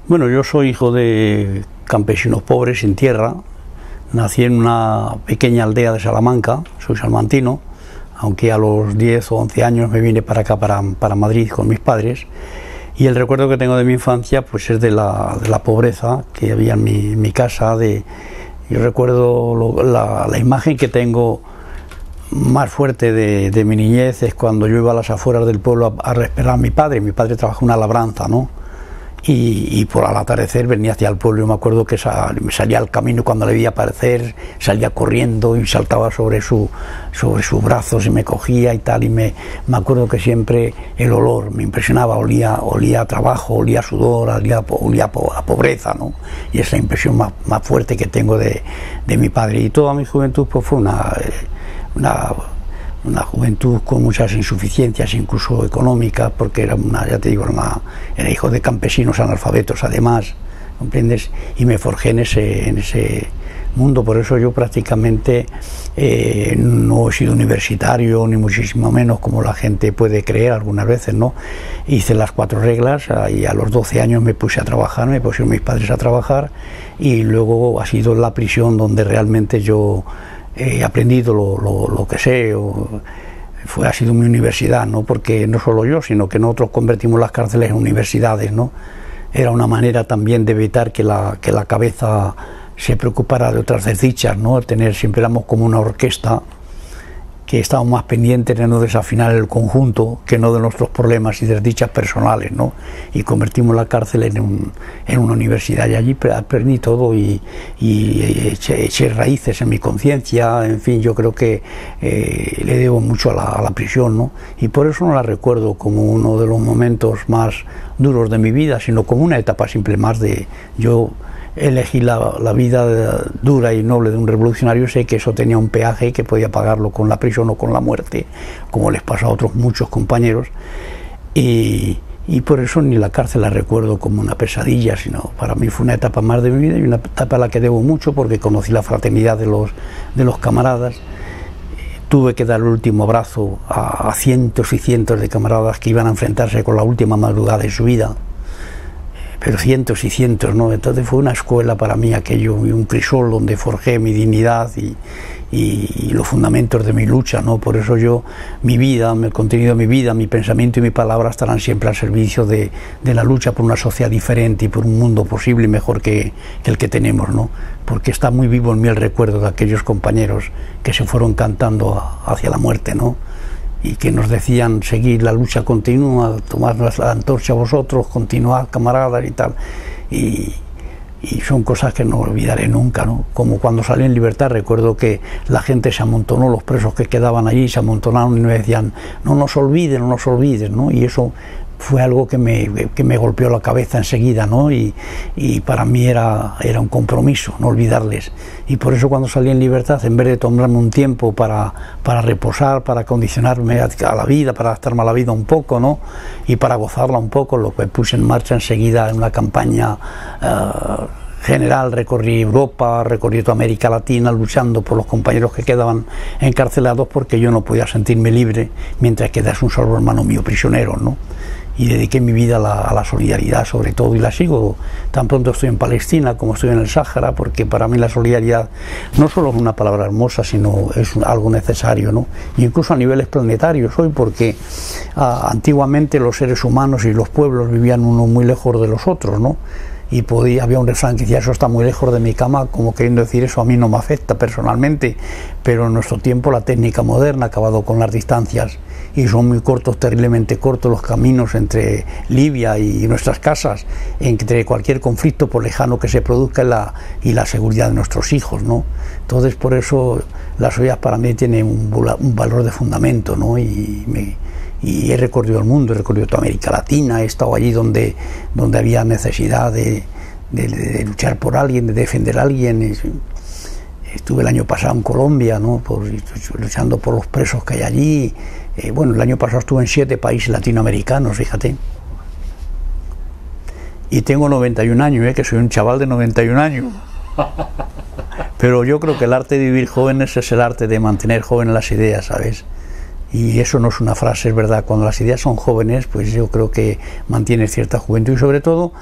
Bueno, yo soy hijo de campesinos pobres sin tierra. Nací en una pequeña aldea de Salamanca, soy salmantino, aunque a los 10 o 11 años me vine para acá, para Madrid, con mis padres. Y el recuerdo que tengo de mi infancia pues es de la pobreza que había en mi casa. Yo recuerdo la imagen que tengo más fuerte de mi niñez es cuando yo iba a las afueras del pueblo a esperar a mi padre. Mi padre trabajaba en una labranza, ¿no? Y por al atardecer venía hacia el pueblo. Yo me acuerdo que me salía al camino cuando le veía aparecer, salía corriendo y saltaba sobre sus brazos y me cogía y tal. Y me acuerdo que siempre el olor me impresionaba, olía a trabajo, olía a sudor, olía a pobreza, ¿no? Y esa impresión más fuerte que tengo de mi padre. Y toda mi juventud pues fue una juventud con muchas insuficiencias, incluso económicas, porque era ya te digo, era hijo de campesinos analfabetos además, ¿comprendes? Y me forjé en ese mundo. Por eso yo prácticamente no he sido universitario, ni muchísimo menos como la gente puede creer algunas veces, ¿no? Hice las 4 reglas y a los 12 años me puse a trabajar, me pusieron mis padres a trabajar, y luego ha sido la prisión donde realmente yo he aprendido lo que sé. Ha sido mi universidad, ¿no? Porque no solo yo, sino que nosotros convertimos las cárceles en universidades, ¿no? Era una manera también de evitar que la cabeza se preocupara de otras desdichas, ¿no? Siempre éramos como una orquesta que estábamos más pendientes de no desafinar el conjunto que no de nuestros problemas y desdichas personales, ¿no? Y convertimos la cárcel en una universidad, y allí aprendí todo y eché raíces en mi conciencia. En fin, yo creo que le debo mucho a la prisión, ¿no? Y por eso no la recuerdo como uno de los momentos más duros de mi vida, sino como una etapa simple más de yo. Elegí la vida dura y noble de un revolucionario. Sé que eso tenía un peaje y que podía pagarlo con la prisión o con la muerte, como les pasó a otros muchos compañeros, y por eso ni la cárcel la recuerdo como una pesadilla, sino para mí fue una etapa más de mi vida, y una etapa a la que debo mucho porque conocí la fraternidad de los camaradas. Tuve que dar el último abrazo a cientos y cientos de camaradas que iban a enfrentarse con la última madrugada de su vida, pero cientos y cientos, ¿no? Entonces fue una escuela para mí aquello, y un crisol donde forjé mi dignidad y los fundamentos de mi lucha, ¿no? Por eso mi vida, el contenido de mi vida, mi pensamiento y mi palabra estarán siempre al servicio de la lucha por una sociedad diferente y por un mundo posible y mejor que el que tenemos, ¿no? Porque está muy vivo en mí el recuerdo de aquellos compañeros que se fueron cantando hacia la muerte, ¿no? Y que nos decían: seguir, la lucha continúa, tomad la antorcha vosotros, continuad, camaradas, y tal. Y son cosas que no olvidaré nunca, ¿no? Como cuando salí en libertad, recuerdo que la gente se amontonó, los presos que quedaban allí se amontonaron y me decían: no nos olvides, no nos olvides, ¿no? Y eso fue algo que me golpeó la cabeza enseguida, ¿no? Y para mí era un compromiso no olvidarles. Y por eso cuando salí en libertad, en vez de tomarme un tiempo para reposar, para condicionarme a la vida, para adaptarme a la vida un poco, ¿no? Y para gozarla un poco, lo que puse en marcha enseguida en una campaña general. Recorrí Europa, recorrí toda América Latina, luchando por los compañeros que quedaban encarcelados, porque yo no podía sentirme libre mientras quedase un solo hermano mío prisionero, ¿no? Y dediqué mi vida a la solidaridad sobre todo, y la sigo tan pronto estoy en Palestina como estoy en el Sáhara, porque para mí la solidaridad no solo es una palabra hermosa, sino es algo necesario, ¿no? Y incluso a niveles planetarios hoy, porque antiguamente los seres humanos y los pueblos vivían uno muy lejos de los otros, ¿no? Y había un refrán que decía: eso está muy lejos de mi cama, como queriendo decir eso a mí no me afecta personalmente, pero en nuestro tiempo la técnica moderna ha acabado con las distancias y son muy cortos, terriblemente cortos los caminos entre Libia y nuestras casas, entre cualquier conflicto, por lejano que se produzca, y la seguridad de nuestros hijos, ¿no? Entonces por eso las ollas para mí tienen un valor de fundamento, ¿no? Y he recorrido el mundo, he recorrido toda América Latina, he estado allí donde había necesidad de luchar por alguien, de defender a alguien. Estuve el año pasado en Colombia, ¿no? Luchando por los presos que hay allí. Bueno, el año pasado estuve en 7 países latinoamericanos, fíjate. Y tengo 91 años, que soy un chaval de 91 años. Pero yo creo que el arte de vivir jóvenes es el arte de mantener jóvenes las ideas, ¿sabes? Y eso no es una frase, es verdad. Cuando las ideas son jóvenes, pues yo creo que mantiene cierta juventud. Y sobre todo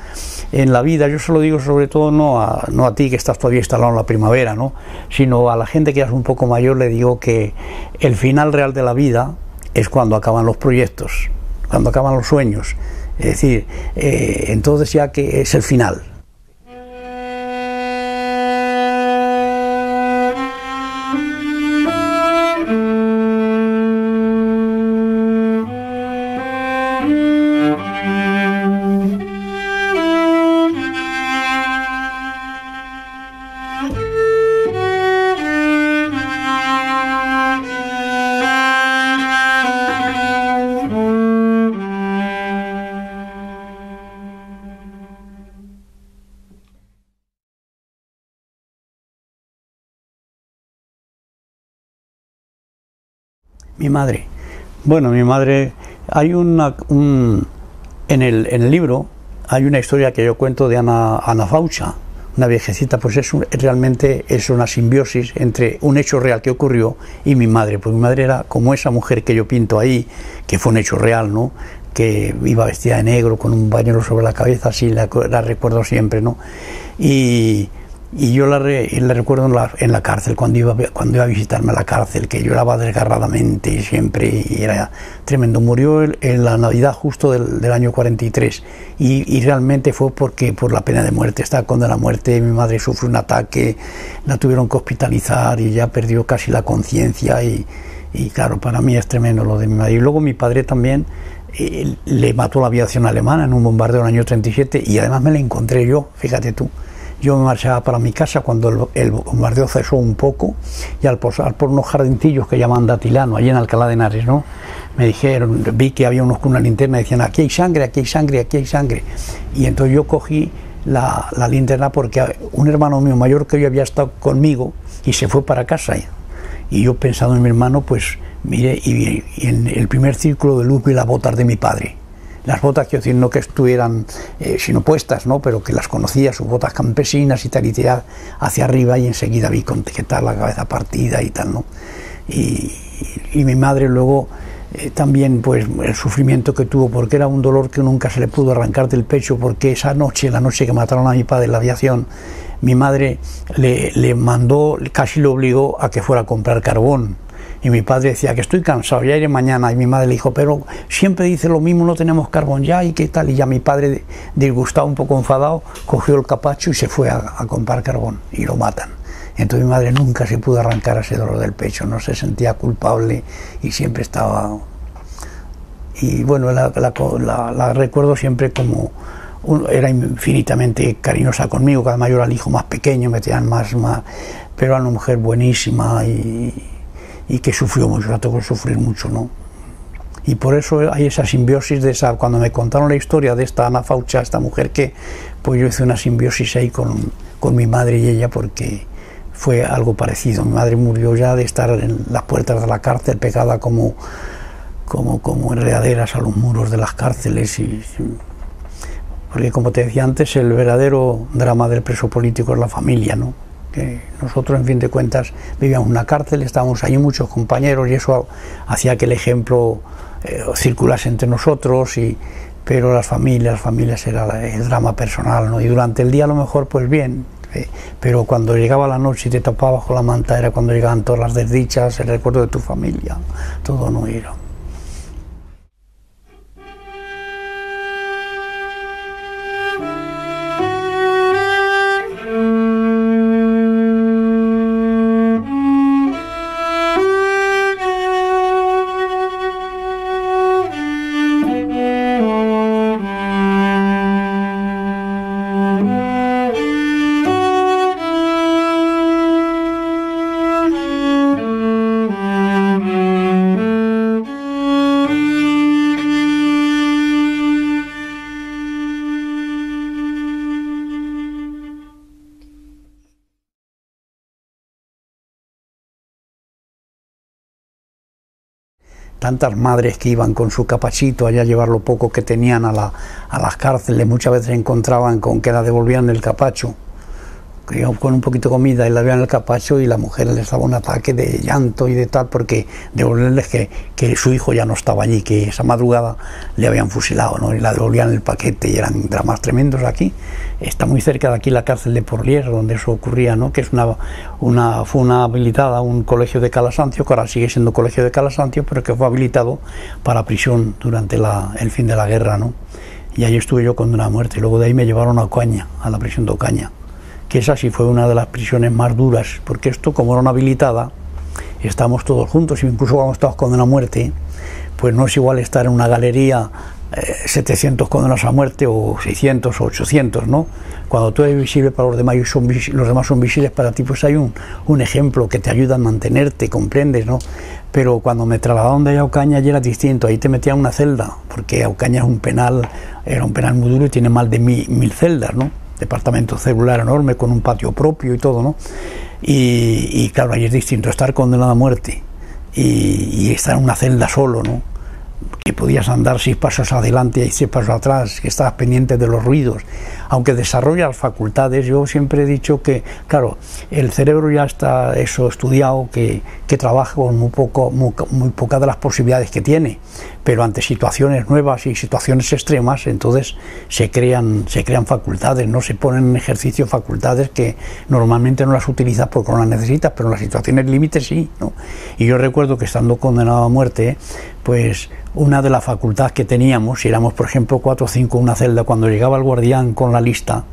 en la vida, yo se lo digo sobre todo no a ti que estás todavía instalado en la primavera, ¿no?, sino a la gente que ya es un poco mayor, le digo que el final real de la vida es cuando acaban los proyectos, cuando acaban los sueños. Es decir, entonces ya que es el final. Mi madre. Bueno, mi madre, hay en el libro hay una historia que yo cuento de Ana Faucha, una viejecita, pues realmente es una simbiosis entre un hecho real que ocurrió y mi madre, pues mi madre era como esa mujer que yo pinto ahí, que fue un hecho real, ¿no?, que iba vestida de negro con un pañuelo sobre la cabeza, así la recuerdo siempre, ¿no? Y yo la recuerdo en la cárcel, cuando iba a visitarme a la cárcel, que lloraba desgarradamente siempre, y era tremendo. Murió en la Navidad justo del año 43, y realmente fue por la pena de muerte. Estaba condenada a muerte. Mi madre sufrió un ataque, la tuvieron que hospitalizar y ya perdió casi la conciencia, y claro, para mí es tremendo lo de mi madre. Y luego mi padre también le mató la aviación alemana en un bombardeo en el año 37, y además me la encontré yo, fíjate tú. Yo me marchaba para mi casa cuando el bombardeo cesó un poco, y al pasar por unos jardincillos que llaman Datilano, allí en Alcalá de Henares, ¿no?, me dijeron, vi que había unos con una linterna y decían, aquí hay sangre, aquí hay sangre, aquí hay sangre. Y entonces yo cogí la linterna porque un hermano mío mayor que yo había estado conmigo y se fue para casa. Y yo, pensando en mi hermano, pues miré y en el primer círculo de luz vi las botas de mi padre. Las botas, quiero decir, no que estuvieran sino puestas, ¿no?, pero que las conocía, sus botas campesinas y tal, y tiré hacia arriba y enseguida vi con que tal la cabeza partida y tal, ¿no? Y mi madre luego también, pues el sufrimiento que tuvo, porque era un dolor que nunca se le pudo arrancar del pecho, porque esa noche, la noche que mataron a mi padre en la aviación, mi madre le mandó, casi le obligó a que fuera a comprar carbón. Y mi padre decía que estoy cansado, ya iré mañana. Y mi madre le dijo, pero siempre dice lo mismo, no tenemos carbón ya, y qué tal. Y ya mi padre, disgustado, un poco enfadado, cogió el capacho y se fue a comprar carbón, y lo matan. Entonces mi madre nunca se pudo arrancar ese dolor del pecho, no se sentía culpable y siempre estaba... Y bueno, la recuerdo siempre como... Era infinitamente cariñosa conmigo, cada mayor al hijo más pequeño, me tenían más... Pero era una mujer buenísima y que sufrió mucho, la tocó sufrir mucho, ¿no? Y por eso hay esa simbiosis de esa... Cuando me contaron la historia de esta Ana Faucha, esta mujer, que pues yo hice una simbiosis ahí con mi madre y ella, porque fue algo parecido. Mi madre murió ya de estar en las puertas de la cárcel, pegada como enredaderas a los muros de las cárceles. Porque, como te decía antes, el verdadero drama del preso político es la familia, ¿no? Que nosotros, en fin de cuentas, vivíamos en una cárcel, estábamos allí muchos compañeros, y eso hacía que el ejemplo circulase entre nosotros, pero las familias era el drama personal, ¿no? Y durante el día a lo mejor pues bien, pero cuando llegaba la noche y te tapaba bajo la manta, era cuando llegaban todas las desdichas, el recuerdo de tu familia, todo no era. Tantas madres que iban con su capachito allá a llevar lo poco que tenían a las cárceles, muchas veces se encontraban con que la devolvían el capacho, que con un poquito de comida y la veían en el capacho y la mujer les daba un ataque de llanto y de tal, porque devolverles que su hijo ya no estaba allí, que esa madrugada le habían fusilado, ¿no? Y la devolvían el paquete y eran dramas tremendos aquí. Está muy cerca de aquí la cárcel de Porlier, donde eso ocurría, ¿no? Que es fue una habilitada, un colegio de Calasancio, que ahora sigue siendo colegio de Calasancio, pero que fue habilitado para prisión durante el fin de la guerra, ¿no? Y ahí estuve yo condenado a muerte. Luego de ahí me llevaron a Ocaña, a la prisión de Ocaña, que esa sí fue una de las prisiones más duras, porque esto, como era una habilitada, estábamos todos juntos, y incluso cuando estábamos condenados a muerte, pues no es igual estar en una galería 700 condenados a muerte o 600 o 800, ¿no? Cuando tú eres visible para los demás y los demás son visibles para ti, pues hay un ejemplo que te ayuda a mantenerte, comprendes, ¿no? Pero cuando me trasladaron de allá a Ocaña ya era distinto, ahí te metían en una celda, porque Ocaña era un penal muy duro y tiene más de 1000 celdas, ¿no? Departamento celular enorme con un patio propio y todo, ¿no? Y claro, ahí es distinto estar condenado a muerte y estar en una celda solo, ¿no? Que podías andar 6 pasos adelante y 6 pasos atrás, que estabas pendiente de los ruidos, aunque desarrollas facultades. Yo siempre he dicho que, claro, el cerebro ya está eso estudiado, que trabaja con muy pocas de las posibilidades que tiene, pero ante situaciones nuevas y situaciones extremas, entonces se crean facultades, no se ponen en ejercicio facultades que normalmente no las utilizas porque no las necesitas, pero en las situaciones límites sí, ¿no? Y yo recuerdo que estando condenado a muerte, pues una de las facultades que teníamos, si éramos por ejemplo 4 o 5 en una celda, cuando llegaba el guardián con la lista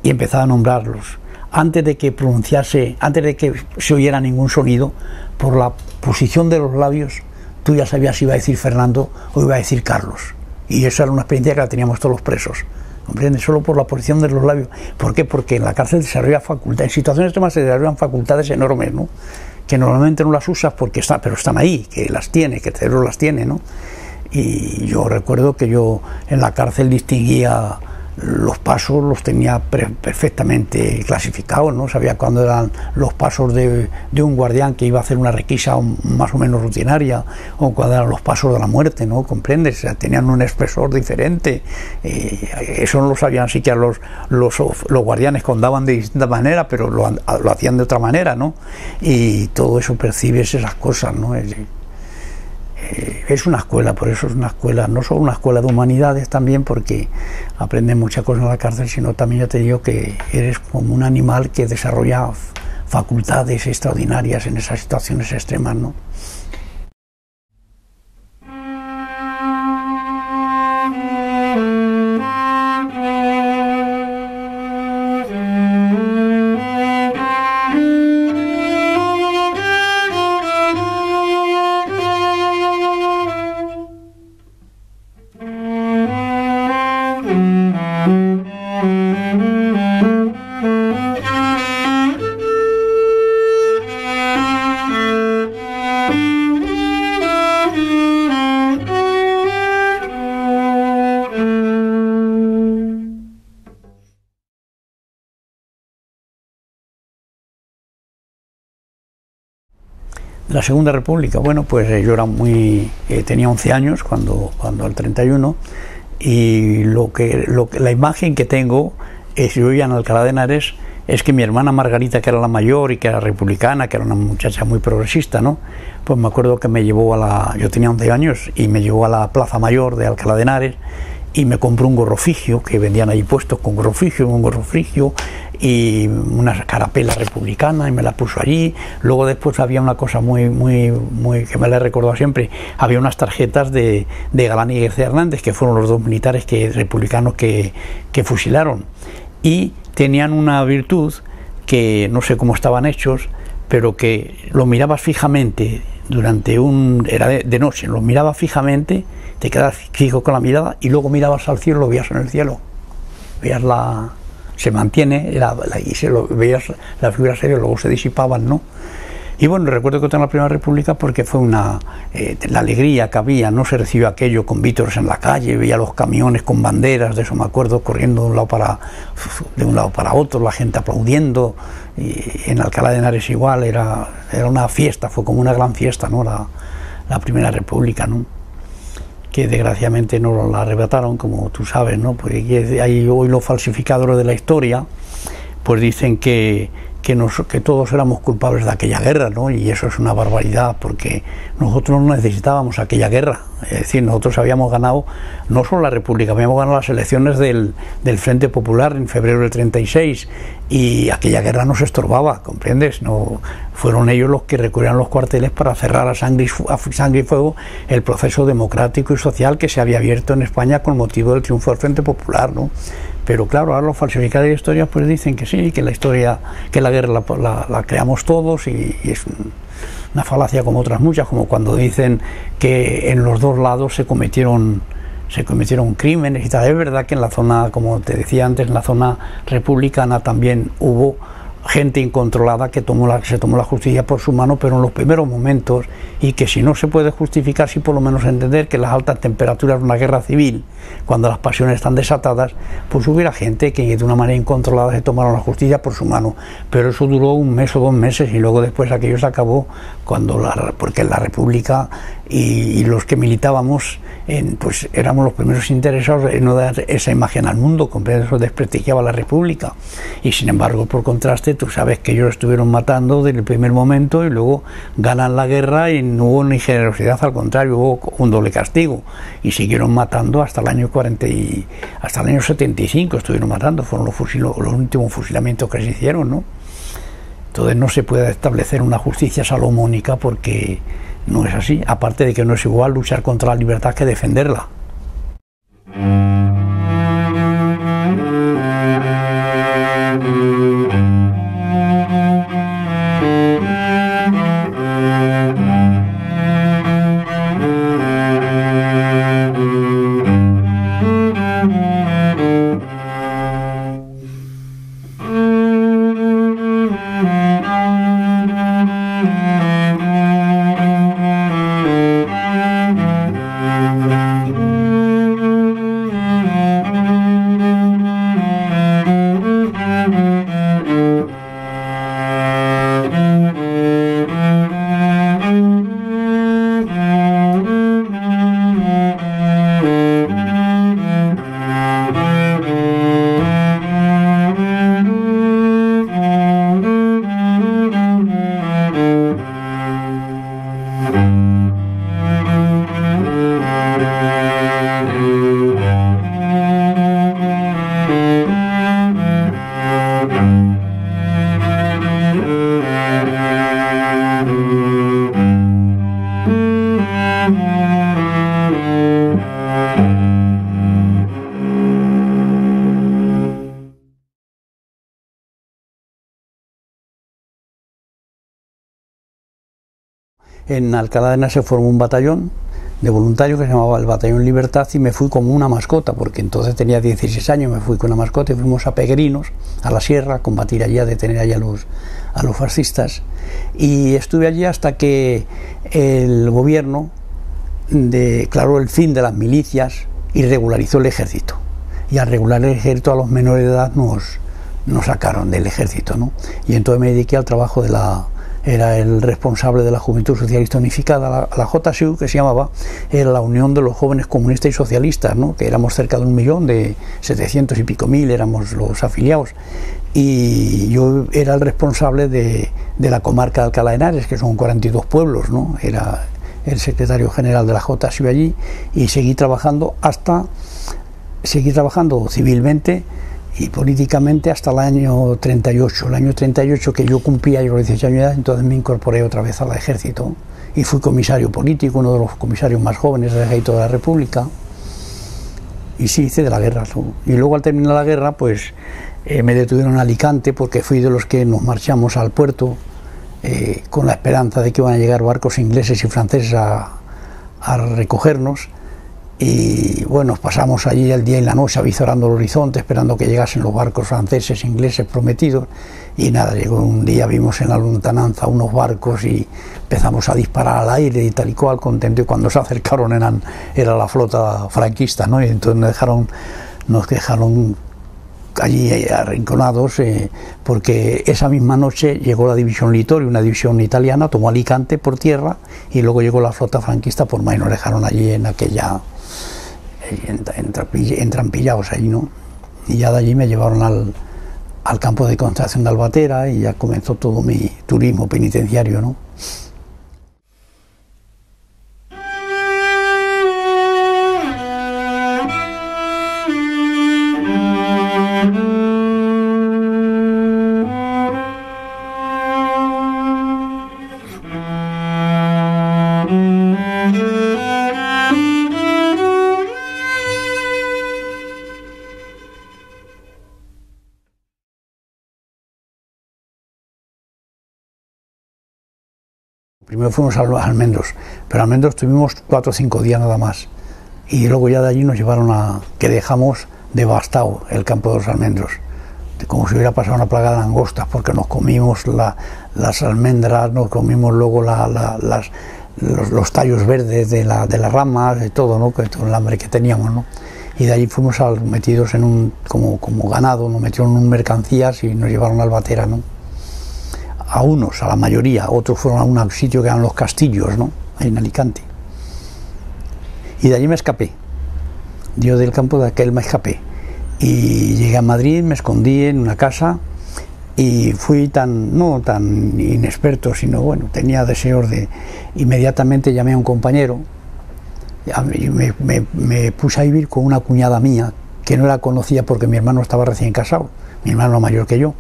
y empezaba a nombrarlos, antes de que se oyera ningún sonido, por la posición de los labios, tú ya sabías si iba a decir Fernando o iba a decir Carlos. Y eso era una experiencia que la teníamos todos los presos, ¿comprendes? Solo por la posición de los labios. ¿Por qué? Porque en la cárcel se desarrolla facultades, en situaciones extremas se desarrollan facultades enormes, ¿no? Que normalmente no las usas pero están ahí, que las tiene, que el cerebro las tiene, ¿no? Y yo recuerdo que yo en la cárcel distinguía los pasos, los tenía perfectamente clasificados, ¿no? Sabía cuándo eran los pasos de un guardián que iba a hacer una requisa más o menos rutinaria, o cuándo eran los pasos de la muerte, ¿no? ¿Comprendes? O sea, tenían un espesor diferente. Eso no lo sabían siquiera los guardianes cuando daban de distinta manera, pero lo hacían de otra manera, ¿no? Y todo eso percibes esas cosas, ¿no? Es una escuela, por eso es una escuela, no solo una escuela de humanidades también, porque aprendes muchas cosas en la cárcel, sino también ya te digo que eres como un animal que desarrolla facultades extraordinarias en esas situaciones extremas, ¿no? La Segunda República, bueno, pues yo era tenía 11 años cuando el 31, y la imagen que tengo es, yo vivía en Alcalá de Henares, es que mi hermana Margarita, que era la mayor y que era republicana, que era una muchacha muy progresista, ¿no? Pues me acuerdo que me llevó yo tenía 11 años, y me llevó a la Plaza Mayor de Alcalá de Henares, y me compró un gorro frigio, que vendían ahí puestos con gorro frigio y una carapela republicana, y me la puso allí. Luego después había una cosa muy que me la he recordado siempre, había unas tarjetas de Galán y García Hernández, que fueron los 2 militares republicanos que fusilaron, y tenían una virtud que no sé cómo estaban hechos, pero que lo mirabas fijamente era de noche, lo mirabas fijamente, te quedabas fijo con la mirada, y luego mirabas al cielo, lo veías en el cielo, veías se mantiene, veías las figuras serias, luego se disipaban, ¿no? Y bueno, recuerdo que en la Primera República, porque fue la alegría que había, no se recibió aquello con vítores en la calle, veía los camiones con banderas, de eso me acuerdo, corriendo de un lado para otro, la gente aplaudiendo, y en Alcalá de Henares igual, era una fiesta, fue como una gran fiesta, ¿no? La Primera República, ¿no? Que desgraciadamente no la arrebataron, como tú sabes, ¿no? Porque hay hoy los falsificadores de la historia, pues dicen que todos éramos culpables de aquella guerra, ¿no? Y eso es una barbaridad, porque nosotros no necesitábamos aquella guerra. Es decir, nosotros habíamos ganado no solo la República, habíamos ganado las elecciones del Frente Popular en febrero del 36, y aquella guerra nos estorbaba, ¿comprendes? No, fueron ellos los que recurrieron a los cuarteles para cerrar a sangre y fuego el proceso democrático y social que se había abierto en España con motivo del triunfo del Frente Popular, ¿no? Pero claro, ahora los falsificadores de historia pues dicen que sí, que la historia, que la guerra la creamos todos, y es una falacia como otras muchas, como cuando dicen que en los dos lados se cometieron crímenes y tal. Es verdad que en la zona, como te decía antes, en la zona republicana también hubo gente incontrolada que se tomó la justicia por su mano, pero en los primeros momentos, y que si no se puede justificar, sí por lo menos entender que las altas temperaturas de una guerra civil, cuando las pasiones están desatadas, pues hubiera gente que de una manera incontrolada se tomaron la justicia por su mano, pero eso duró un mes o 2 meses, y luego después aquello se acabó porque la República y los que militábamos pues éramos los primeros interesados en no dar esa imagen al mundo, eso desprestigiaba la República, y sin embargo, por contraste, tú sabes que ellos estuvieron matando desde el primer momento, y luego ganan la guerra y no hubo ni generosidad, al contrario, hubo un doble castigo, y siguieron matando hasta el año 40 hasta el año 75 estuvieron matando, fueron los últimos fusilamientos que se hicieron, ¿no? Entonces no se puede establecer una justicia salomónica, porque no es así, aparte de que no es igual luchar contra la libertad que defenderla. En Alcalá de Henares se formó un batallón de voluntarios que se llamaba el Batallón Libertad, y me fui como una mascota, porque entonces tenía 16 años, me fui con una mascota y fuimos a Peguerinos, a la sierra, a combatir allí, a detener allí a los fascistas, y estuve allí hasta que el gobierno declaró el fin de las milicias y regularizó el ejército, y al regular el ejército a los menores de edad nos sacaron del ejército, ¿no? Y entonces me dediqué al trabajo era el responsable de la Juventud Socialista Unificada, la JSU, que se llamaba, era la Unión de los Jóvenes Comunistas y Socialistas, ¿no? Que éramos cerca de 1.000.000, de 700 y pico mil, éramos los afiliados, y yo era el responsable de la comarca de Alcalá de Henares, que son 42 pueblos, ¿no? Era el secretario general de la JSU allí, y seguí trabajando civilmente y políticamente hasta el año 38. El año 38, que yo cumplía los 18 años de edad, entonces me incorporé otra vez al ejército y fui comisario político, uno de los comisarios más jóvenes del ejército de la República, y sí, hice de la guerra. Y luego, al terminar la guerra, pues me detuvieron en Alicante, porque fui de los que nos marchamos al puerto con la esperanza de que iban a llegar barcos ingleses y franceses a recogernos. Y bueno, pasamos allí el día y la noche avizorando el horizonte, esperando que llegasen los barcos franceses e ingleses prometidos, y nada, llegó un día, vimos en la lontananza unos barcos y empezamos a disparar al aire y tal y cual, contento, y cuando se acercaron era la flota franquista, ¿no? Y entonces nos dejaron allí arrinconados, porque esa misma noche llegó la división Littorio, una división italiana, tomó Alicante por tierra, y luego llegó la flota franquista por mar y nos dejaron allí en aquella entrampillados ahí, ¿no? Y ya de allí me llevaron al campo de concentración de Albatera y ya comenzó todo mi turismo penitenciario, ¿no? Primero fuimos a Almendros, pero en Almendros tuvimos 4 o 5 días nada más. Y luego ya de allí nos llevaron a que dejamos devastado el campo de los almendros, como si hubiera pasado una plaga de langostas, porque nos comimos las almendras, nos comimos luego los tallos verdes de las ramas, de todo, ¿no? Todo el hambre que teníamos, ¿no? Y de allí fuimos metidos en como ganado, nos metieron en mercancías y nos llevaron a Albatera, ¿no? A unos, a la mayoría, otros fueron a un sitio que eran los Castillos, ¿no? Ahí en Alicante. Y de allí me escapé. Yo del campo de aquel me escapé. Y llegué a Madrid, me escondí en una casa y fui no tan inexperto, sino bueno, tenía deseos de... Inmediatamente llamé a un compañero y me puse a vivir con una cuñada mía que no la conocía porque mi hermano estaba recién casado, mi hermano mayor que yo.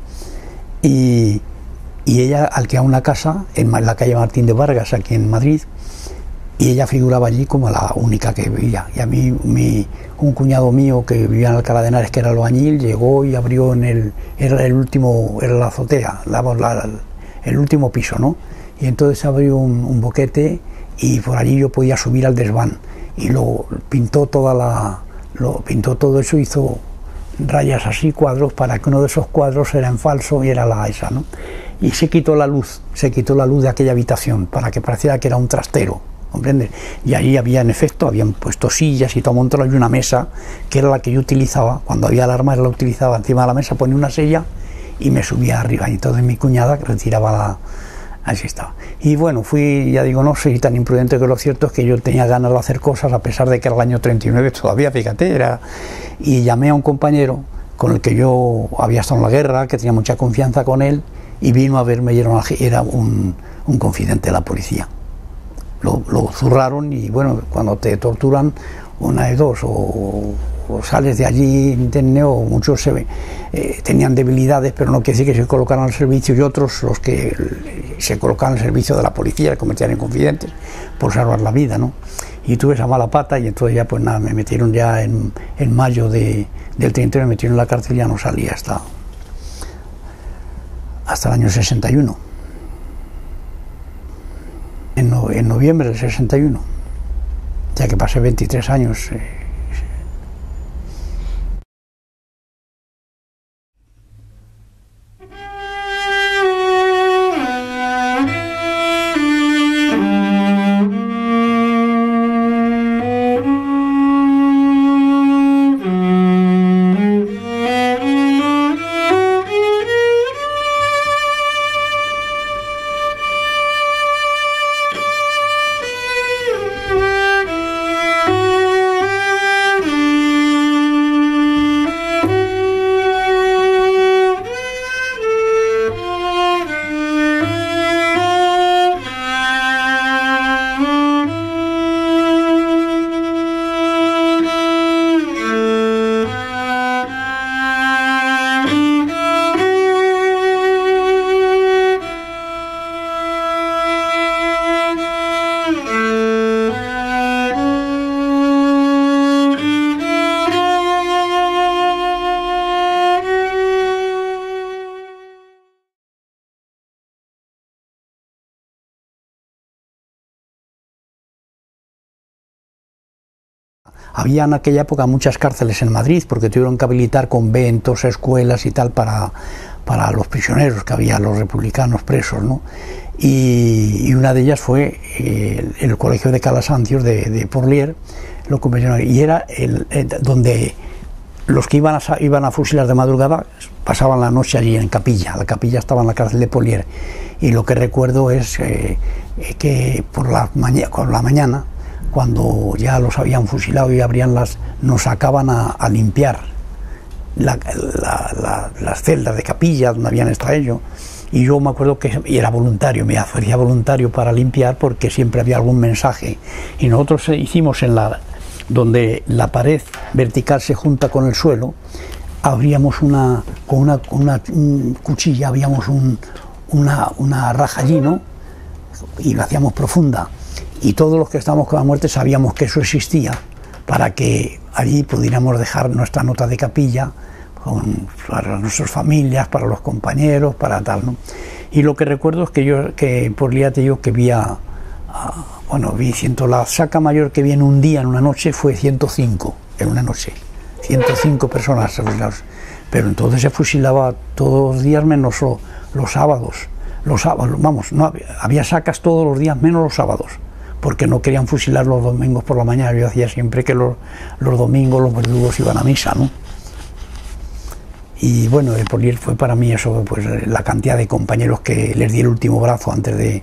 Y ella alquilaba una casa en la calle Martín de Vargas, aquí en Madrid, y ella figuraba allí como la única que vivía. Y a mí, un cuñado mío que vivía en Alcalá de Henares, que era albañil, llegó y abrió era la azotea, el último piso, ¿no? Y entonces abrió un boquete y por allí yo podía subir al desván. Y lo pintó pintó todo eso, hizo rayas así, cuadros, para que uno de esos cuadros era en falso y era esa, ¿no? Y se quitó la luz de aquella habitación para que pareciera que era un trastero, ¿comprendes? Y ahí había, en efecto, habían puesto sillas y todo montado, y una mesa que era la que yo utilizaba, cuando había alarma la utilizaba, encima de la mesa ponía una silla y me subía arriba, y entonces mi cuñada retiraba así estaba. Y bueno, ya digo, no soy tan imprudente, que lo cierto es que yo tenía ganas de hacer cosas, a pesar de que era el año 39 todavía, fíjate, y llamé a un compañero con el que yo había estado en la guerra, que tenía mucha confianza con él, y vino a verme, y era un confidente de la policía. Lo zurraron, y bueno, cuando te torturan, una de dos, o sales de allí indemne, o muchos tenían debilidades, pero no quiere decir que se colocaran al servicio, y otros, los que se colocaban al servicio de la policía, se convertían en confidentes por salvar la vida, ¿no? Y tuve esa mala pata, y entonces ya pues nada, me metieron ya en mayo del 39, me metieron en la cárcel y ya no salí hasta el año 61. En noviembre del 61, ya que pasé 23 años. Había en aquella época muchas cárceles en Madrid, porque tuvieron que habilitar conventos, escuelas y tal para los prisioneros, que había los republicanos presos, ¿no? Y una de ellas fue el colegio de Calasantios de Porlier, lo convencional, y era donde los que iban a fusilar de madrugada pasaban la noche allí en Capilla. La Capilla estaba en la cárcel de Porlier, y lo que recuerdo es que con la mañana, cuando ya los habían fusilado y nos sacaban a limpiar las celdas de capilla donde habían estado ellos. Y yo me acuerdo que era voluntario, me hacía voluntario para limpiar porque siempre había algún mensaje. Y nosotros hicimos donde la pared vertical se junta con el suelo, abríamos con una cuchilla, abríamos una raja allí, ¿no? Y la hacíamos profunda. Y todos los que estábamos con la muerte sabíamos que eso existía, para que allí pudiéramos dejar nuestra nota de capilla para nuestras familias, para los compañeros, para tal, ¿no? Y lo que recuerdo es que por día te digo que vi la saca mayor que vi en un día, en una noche, fue 105, en una noche, 105 personas fusiladas. Pero entonces se fusilaba todos los días menos los sábados. Los sábados, vamos, no había sacas todos los días menos los sábados, porque no querían fusilar los domingos por la mañana. Yo hacía siempre que los domingos los verdugos iban a misa, ¿no? Y bueno, de Polier fue para mí eso, pues la cantidad de compañeros que les di el último brazo antes de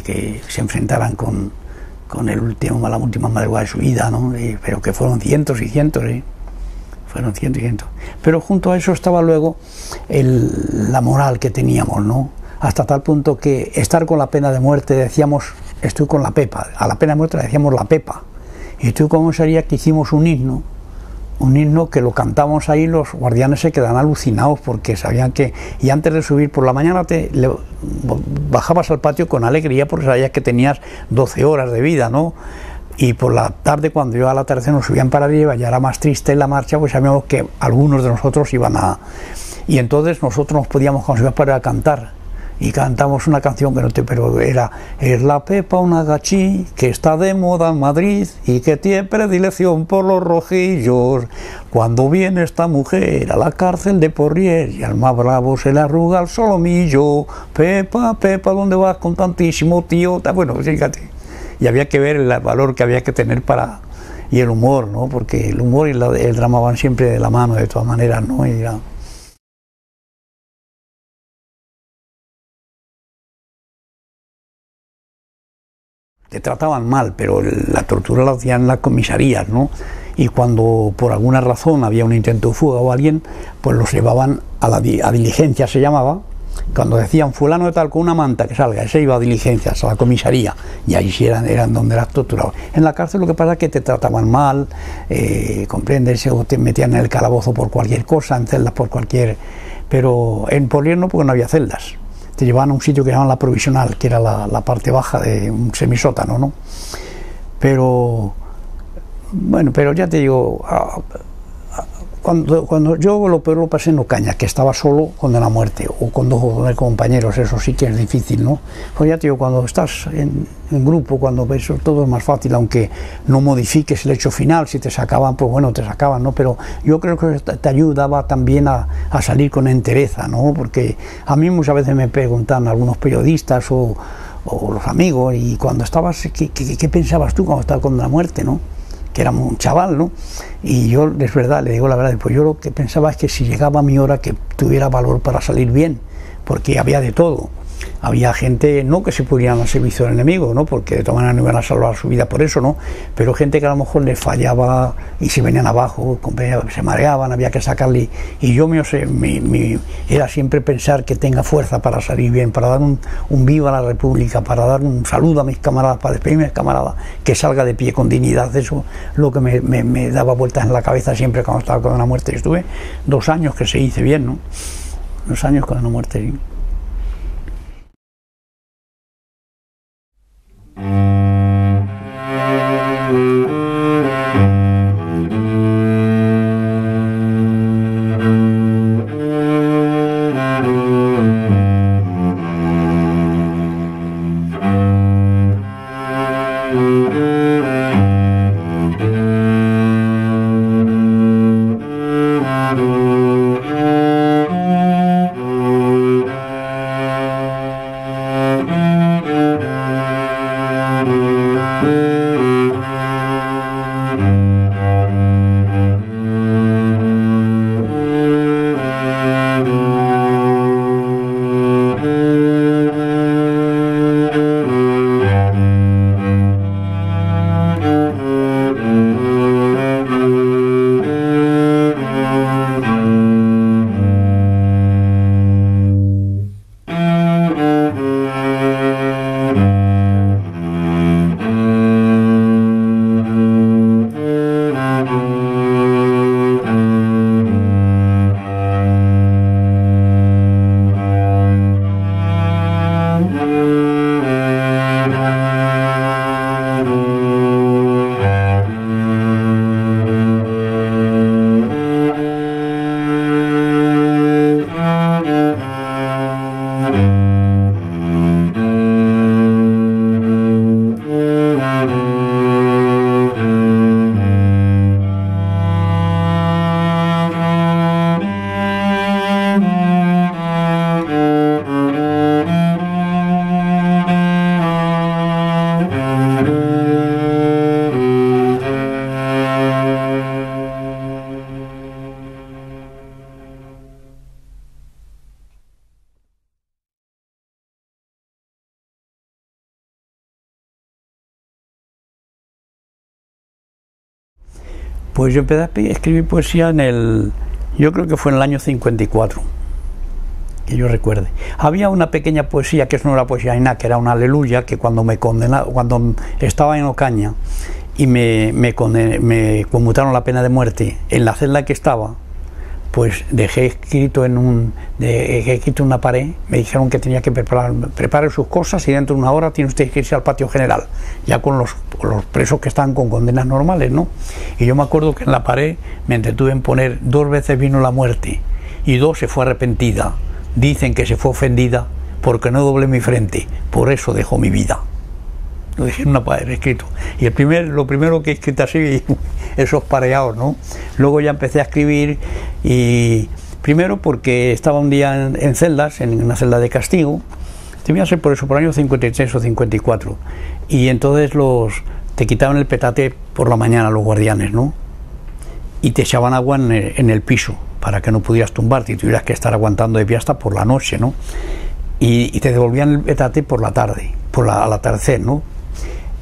que se enfrentaran con la última madrugada de su vida, ¿no? Pero que fueron cientos y cientos, fueron cientos y cientos. Pero junto a eso estaba luego la moral que teníamos, ¿no? Hasta tal punto que estar con la pena de muerte decíamos, estoy con la Pepa, a la pena de muerte le decíamos la Pepa. Y tú cómo sería que hicimos un himno que lo cantamos ahí, los guardianes se quedan alucinados porque sabían que, y antes de subir por la mañana bajabas al patio con alegría porque sabías que tenías 12 horas de vida, ¿no? Y por la tarde, cuando yo al atardecer nos subían para arriba, ya era más triste la marcha, pues sabíamos que algunos de nosotros iban a... Y entonces nosotros nos podíamos conseguir para cantar. Y cantamos una canción que no te... pero era: es la Pepa una gachí que está de moda en Madrid y que tiene predilección por los rojillos. Cuando viene esta mujer a la cárcel de Porrier y al más bravo se le arruga el solomillo. Pepa, Pepa, ¿dónde vas con tantísimo tío? Bueno, fíjate. Y había que ver el valor que había que tener y el humor, ¿no? Porque el humor y el drama van siempre de la mano, de todas maneras, ¿no? Te trataban mal, pero la tortura la hacían en las comisarías, ¿no? Y cuando por alguna razón había un intento de fuga o alguien, pues los llevaban a diligencia, se llamaba. Cuando decían fulano de tal con una manta que salga, ese iba a diligencias, a la comisaría, y ahí sí eran donde eras torturado. En la cárcel lo que pasa es que te trataban mal, comprendes, o te metían en el calabozo por cualquier cosa, en celdas por cualquier... Pero en Polier no, porque no había celdas. Te llevaban a un sitio que llamaban la provisional, que era la parte baja de un semisótano, ¿no? Pero, bueno, pero ya te digo, cuando yo lo peor lo pasé en Ocaña, que estaba solo cuando la muerte, o con dos compañeros, eso sí que es difícil, ¿no? Pues ya te digo, cuando estás en grupo, cuando ves todo es más fácil, aunque no modifiques el hecho final. Si te sacaban, pues bueno, te sacaban, ¿no? Pero yo creo que te ayudaba también a salir con entereza, ¿no? Porque a mí muchas veces me preguntan algunos periodistas o los amigos, y cuando estabas, ¿qué pensabas tú cuando estabas con la muerte, ¿no? Que era un chaval, ¿no? Y yo, es verdad, le digo la verdad, pues yo lo que pensaba es que si llegaba mi hora, que tuviera valor para salir bien, porque había de todo. Había gente, no que se pudieran al servicio del enemigo, ¿no? Porque de todas maneras no iban a salvar su vida por eso, ¿no? Pero gente que a lo mejor les fallaba y se venían abajo, se mareaban, había que sacarle. Y yo era siempre pensar que tenga fuerza para salir bien, para dar un viva a la República, para dar un saludo a mis camaradas, para despedirme a mis camaradas, que salga de pie con dignidad. Eso es lo que me daba vueltas en la cabeza siempre cuando estaba con una muerte. Y estuve 2 años que se hice bien, ¿no? 2 años con una muerte bien. Pues yo empecé a escribir poesía yo creo que fue en el año 54, que yo recuerde. Había una pequeña poesía, que eso no era poesía ni nada, que era una aleluya, que cuando me condenaron, cuando estaba en Ocaña y me conmutaron la pena de muerte, en la celda que estaba, pues dejé escrito en una pared, me dijeron que tenía que preparar sus cosas y dentro de una hora tiene usted que irse al patio general, ya con los presos que estaban con condenas normales, ¿no? Y yo me acuerdo que en la pared me entretuve en poner: 2 veces vino la muerte y 2 se fue arrepentida, dicen que se fue ofendida porque no doblé mi frente, por eso dejó mi vida. Lo dejé en una pared escrito. Y lo primero que he escrito así, esos pareados, ¿no? Luego ya empecé a escribir, y primero porque estaba un día en celdas, en una celda de castigo, debía ser por eso, por el año 53 o 54, y entonces te quitaban el petate por la mañana los guardianes, ¿no? Y te echaban agua en el piso para que no pudieras tumbarte y tuvieras que estar aguantando de pie hasta por la noche, ¿no? Y te devolvían el petate por la tarde, al atardecer, ¿no?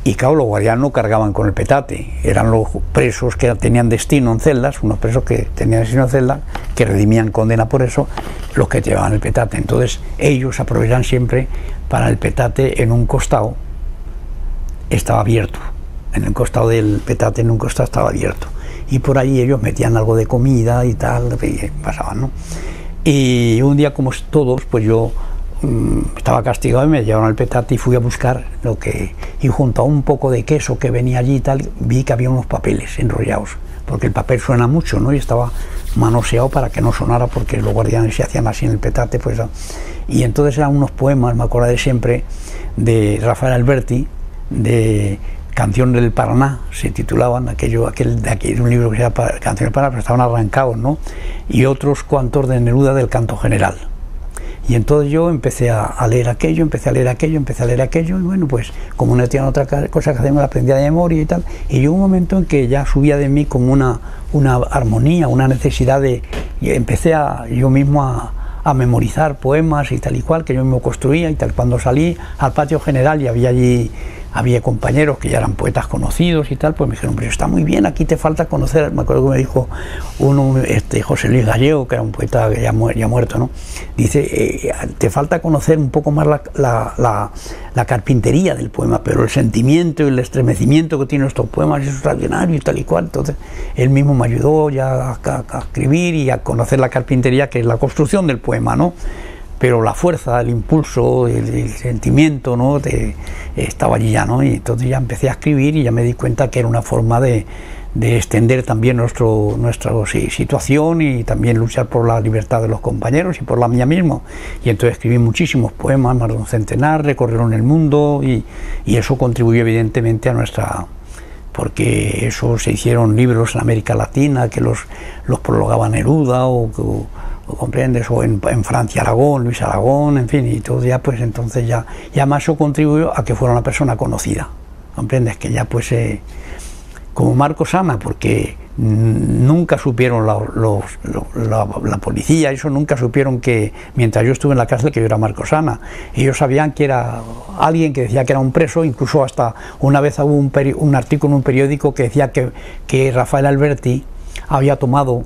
Y claro, los guardianes no cargaban con el petate, eran los presos que tenían destino en celdas, unos presos que tenían destino en celdas, que redimían condena por eso, los que llevaban el petate. Entonces ellos aprovechaban siempre para el petate en un costado, estaba abierto, en el costado del petate, en un costado estaba abierto, y por ahí ellos metían algo de comida y tal, y pasaban, ¿no? Y un día, como todos, pues yo estaba castigado y me llevaron al petate y fui a buscar y junto a un poco de queso que venía allí y tal, vi que había unos papeles enrollados, porque el papel suena mucho, ¿no? Y estaba manoseado para que no sonara, porque los guardianes se hacían así en el petate, pues. Y entonces eran unos poemas, me acordaré siempre, de Rafael Alberti, de Canción del Paraná, se titulaban, un libro que se llama Canción del Paraná, pero estaban arrancados, ¿no? Y otros cuantos de Neruda, del Canto General. Y entonces yo empecé a leer aquello, empecé a leer aquello, y bueno, pues como no tenía otra cosa que hacer, me la aprendía de memoria y tal, y llegó un momento en que ya subía de mí como una armonía, una necesidad y empecé yo mismo a memorizar poemas y tal y cual, que yo mismo construía y tal. Cuando salí al patio general y había compañeros que ya eran poetas conocidos y tal, pues me dijeron: pero está muy bien, aquí te falta conocer. Me acuerdo que me dijo uno, José Luis Gallego, que era un poeta ya muerto, ¿no? Dice: te falta conocer un poco más la carpintería del poema, pero el sentimiento y el estremecimiento que tienen estos poemas es extraordinario y tal y cual. Entonces él mismo me ayudó ya a escribir y a conocer la carpintería, que es la construcción del poema, ¿no? Pero la fuerza, el impulso, el sentimiento, ¿no? Estaba allí ya, ¿no? Y entonces ya empecé a escribir y ya me di cuenta que era una forma de extender también nuestra situación y también luchar por la libertad de los compañeros y por la mía misma. Y entonces escribí muchísimos poemas, más de un centenar, recorrieron el mundo, y eso contribuyó evidentemente a nuestra... porque eso se hicieron libros en América Latina que los prologaba Neruda o comprendes, o en Francia Aragón, Luis Aragón, en fin, y todo ya, pues entonces ya más eso contribuyó a que fuera una persona conocida, comprendes, que ya pues como Marcos Ana, porque nunca supieron la policía, eso nunca supieron que mientras yo estuve en la cárcel que yo era Marcos Ana. Ellos sabían que era alguien que decía que era un preso, incluso hasta una vez hubo un artículo en un periódico que decía que Rafael Alberti había tomado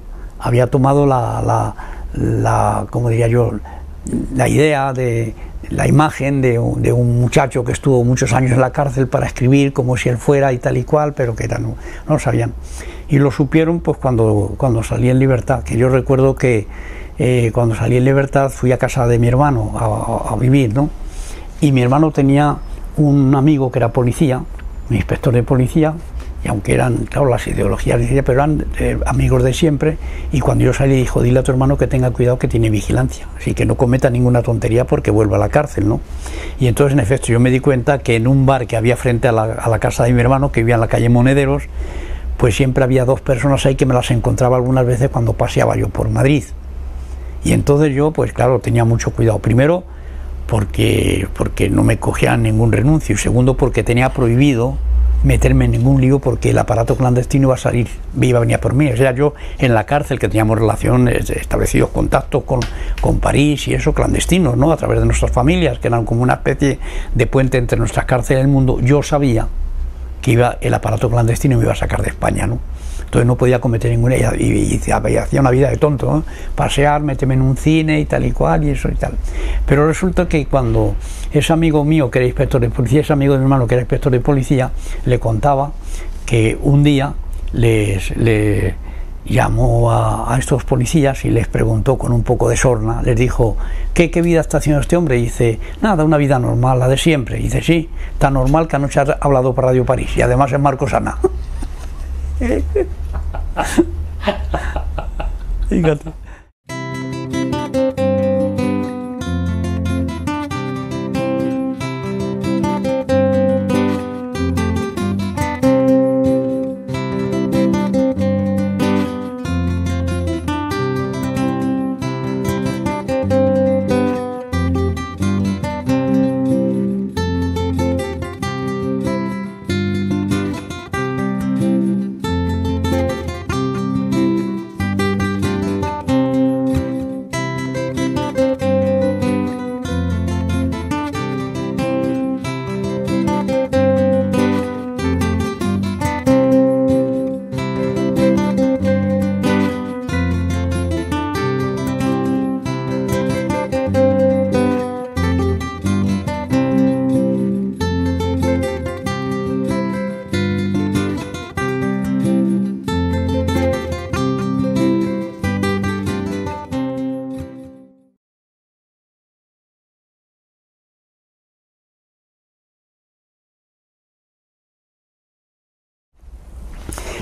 como diría yo, la idea de la imagen de un muchacho que estuvo muchos años en la cárcel para escribir como si él fuera y tal y cual, pero que no lo sabían. Y lo supieron pues cuando salí en libertad, que yo recuerdo que cuando salí en libertad fui a casa de mi hermano a vivir, ¿no? Y mi hermano tenía un amigo que era policía, un inspector de policía, y aunque eran, claro, las ideologías, pero eran amigos de siempre, y cuando yo salí dijo: dile a tu hermano que tenga cuidado, que tiene vigilancia, así que no cometa ninguna tontería porque vuelva a la cárcel, ¿no? Y entonces, en efecto, yo me di cuenta que en un bar que había frente a la casa de mi hermano, que vivía en la calle Monederos, pues siempre había 2 personas ahí que me las encontraba algunas veces cuando paseaba yo por Madrid. Y entonces yo, pues claro, tenía mucho cuidado, primero porque no me cogían ningún renuncio, y segundo porque tenía prohibido meterme en ningún lío, porque el aparato clandestino iba a venir a por mí. O sea, yo en la cárcel, que teníamos relaciones, establecidos contactos con París y eso, clandestinos, ¿no? A través de nuestras familias, que eran como una especie de puente entre nuestras cárceles y el mundo, yo sabía que que el aparato clandestino me iba a sacar de España, ¿no? Entonces no podía cometer ninguna, y hacía una vida de tonto, ¿no? Pasear, meterme en un cine y tal y cual, y eso y tal. Pero resulta que cuando ese amigo mío que era inspector de policía, ese amigo de mi hermano que era inspector de policía, le contaba que un día le llamó a estos policías y les preguntó con un poco de sorna, les dijo: ¿qué vida está haciendo este hombre? Y dice: nada, una vida normal, la de siempre. Y dice: sí, tan normal que anoche ha hablado para Radio París, y además es Marcos Ana. Fíjate.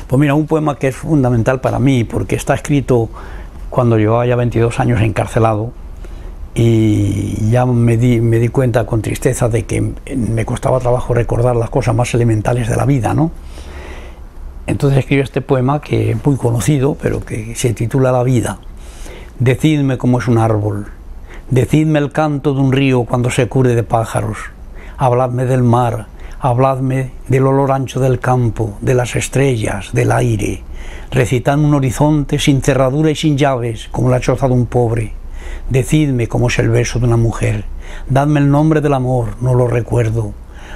Pues mira, un poema que es fundamental para mí porque está escrito cuando llevaba ya 22 años encarcelado, y ya me di cuenta con tristeza de que me costaba trabajo recordar las cosas más elementales de la vida, ¿no? Entonces escribí este poema, que es muy conocido, pero que se titula La vida. Decidme cómo es un árbol, decidme el canto de un río cuando se cubre de pájaros, habladme del mar, habladme del olor ancho del campo, de las estrellas, del aire, recitadme un horizonte sin cerradura y sin llaves, como la choza de un pobre. Decidme cómo es el beso de una mujer, dadme el nombre del amor, no lo recuerdo.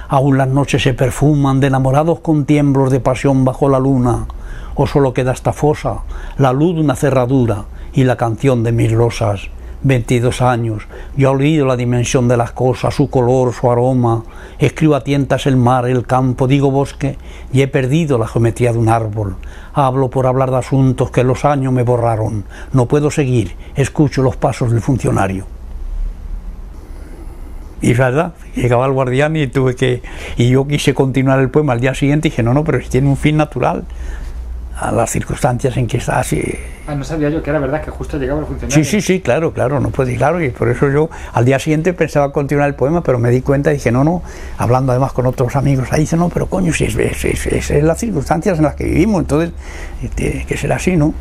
Aún las noches se perfuman de enamorados con tiemblos de pasión bajo la luna, o solo queda esta fosa, la luz de una cerradura y la canción de mis losas. 22 años, yo he olvidado la dimensión de las cosas, su color, su aroma, escribo a tientas el mar, el campo, digo bosque, y he perdido la geometría de un árbol. Hablo por hablar de asuntos que los años me borraron, no puedo seguir, escucho los pasos del funcionario. Y es verdad, llegaba el guardián y yo quise continuar el poema al día siguiente y dije: no, pero si tiene un fin natural, a las circunstancias en que está así. Ah, no sabía yo que era verdad que justo llegaba el funcionario. Sí, claro, no puede, claro, y por eso yo al día siguiente pensaba continuar el poema, pero me di cuenta y dije: no, hablando además con otros amigos, ahí dice: no, pero coño, si es las circunstancias en las que vivimos, entonces tiene que ser así, ¿no?